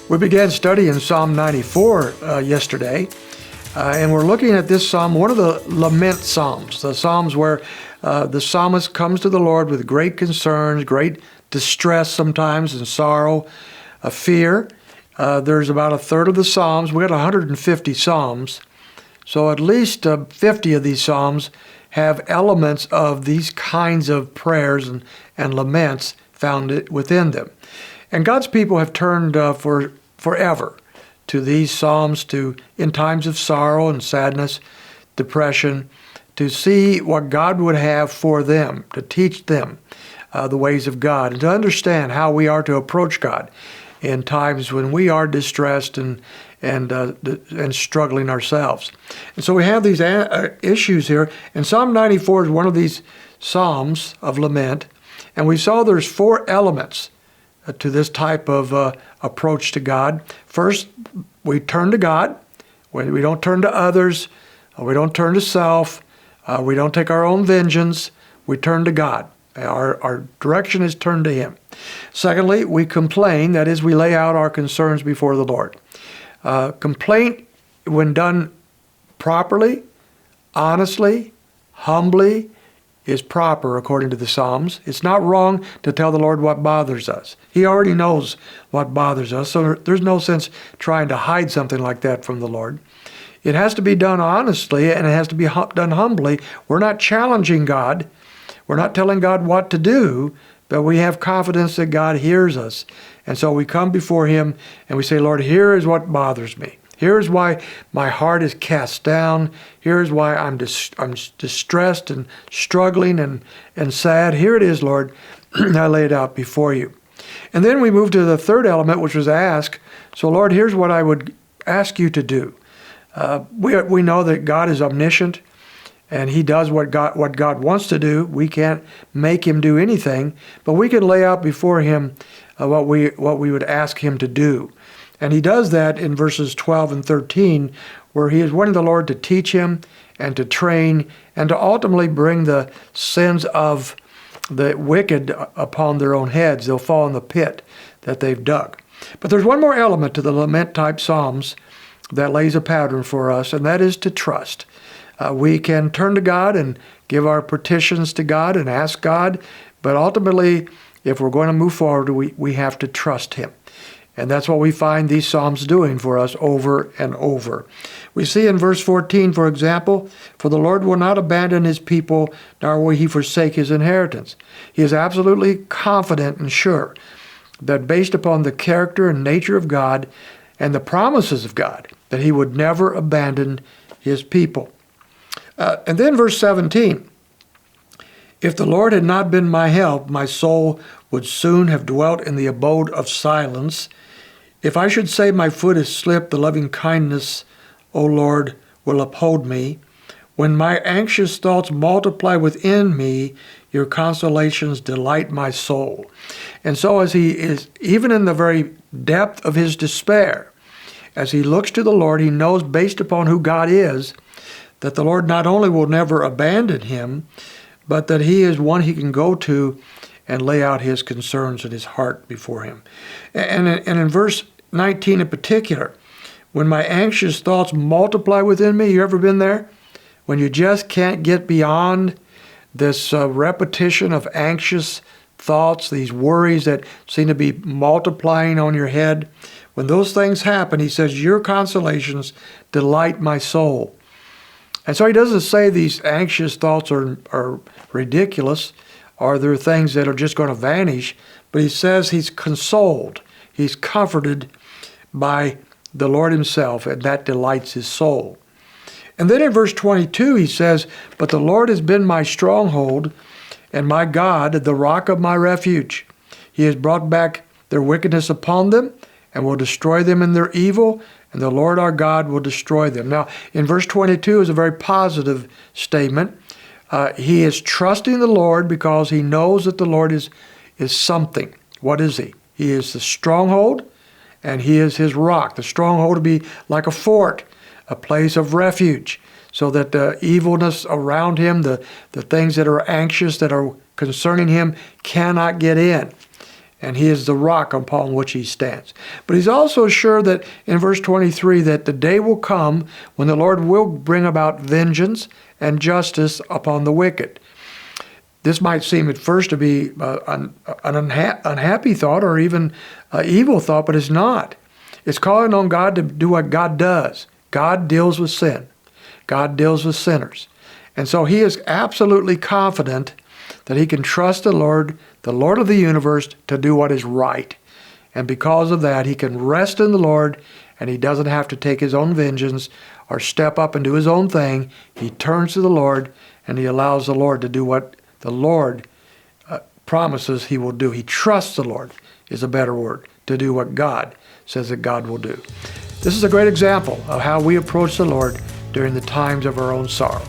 We began studying Psalm 94 yesterday, and we're looking at this psalm, one of the lament psalms, the psalms where the psalmist comes to the Lord with great concerns, great distress sometimes, and sorrow, fear. There's about a third of the psalms. We got 150 psalms, so at least 50 of these psalms have elements of these kinds of prayers and laments found within them. And God's people have turned forever to these psalms in times of sorrow and sadness, depression, to see what God would have for them, to teach them the ways of God, and to understand how we are to approach God in times when we are distressed and struggling ourselves. And so we have these issues here, and Psalm 94 is one of these psalms of lament, and we saw there's 4 elements to this type of approach to God. First, we turn to God. We don't turn to others. We don't turn to self. We don't take our own vengeance. We turn to God. Our direction is turned to Him. Secondly, we complain. That is, we lay out our concerns before the Lord. Complaint, when done properly, honestly, humbly, is proper according to the Psalms. It's not wrong to tell the Lord what bothers us. He already knows what bothers us, so there's no sense trying to hide something like that from the Lord. It has to be done honestly, and it has to be done humbly. We're not challenging God. We're not telling God what to do, but we have confidence that God hears us. And so we come before Him and we say, Lord, here is what bothers me. Here's why my heart is cast down. Here's why I'm distressed and struggling and sad. Here it is, Lord. I lay it out before you. And then we move to the third element, which was ask. So, Lord, here's what I would ask you to do. We know that God is omniscient, and He does what God wants to do. We can't make Him do anything, but we can lay out before Him what we would ask Him to do. And He does that in verses 12 and 13, where He is wanting the Lord to teach him and to train and to ultimately bring the sins of the wicked upon their own heads. They'll fall in the pit that they've dug. But there's one more element to the lament-type psalms that lays a pattern for us, and that is to trust. We can turn to God and give our petitions to God and ask God, but ultimately, if we're going to move forward, we have to trust Him. And that's what we find these psalms doing for us over and over. We see in verse 14, for example, for the Lord will not abandon His people, nor will He forsake His inheritance. He is absolutely confident and sure that based upon the character and nature of God and the promises of God, that He would never abandon His people. And then verse 17, if the Lord had not been my help, my soul would soon have dwelt in the abode of silence. If I should say my foot has slipped, the loving kindness, O Lord, will uphold me. When my anxious thoughts multiply within me, your consolations delight my soul. And so as he is, even in the very depth of his despair, as he looks to the Lord, he knows based upon who God is, that the Lord not only will never abandon him, but that He is one he can go to and lay out his concerns and his heart before Him. And in verse 19 in particular, when my anxious thoughts multiply within me, you ever been there? When you just can't get beyond this repetition of anxious thoughts, these worries that seem to be multiplying on your head. When those things happen, he says, your consolations delight my soul. And so he doesn't say these anxious thoughts are ridiculous, or they're things that are just going to vanish, but he says he's consoled, he's comforted by the Lord Himself, and that delights his soul. And then in verse 22 he says, but the Lord has been my stronghold, and my God, the rock of my refuge. He has brought back their wickedness upon them, and will destroy them in their evil, and the Lord our God will destroy them. Now, in verse 22 is a very positive statement. He is trusting the Lord because he knows that the Lord is something. What is He? He is the stronghold, and He is his rock. The stronghold would be like a fort, a place of refuge, so that the evilness around him, the things that are anxious, that are concerning him, cannot get in. and he is the rock upon which he stands. But he's also sure that in verse 23 that the day will come when the Lord will bring about vengeance and justice upon the wicked. This might seem at first to be an unhappy thought or even an evil thought, but it's not. It's calling on God to do what God does. God deals with sin. God deals with sinners. And so he is absolutely confident that he can trust the Lord of the universe, to do what is right. And because of that, he can rest in the Lord, and he doesn't have to take his own vengeance or step up and do his own thing. He turns to the Lord, and he allows the Lord to do what the Lord promises he will do. He trusts the Lord, is a better word, to do what God says that God will do. This is a great example of how we approach the Lord during the times of our own sorrow.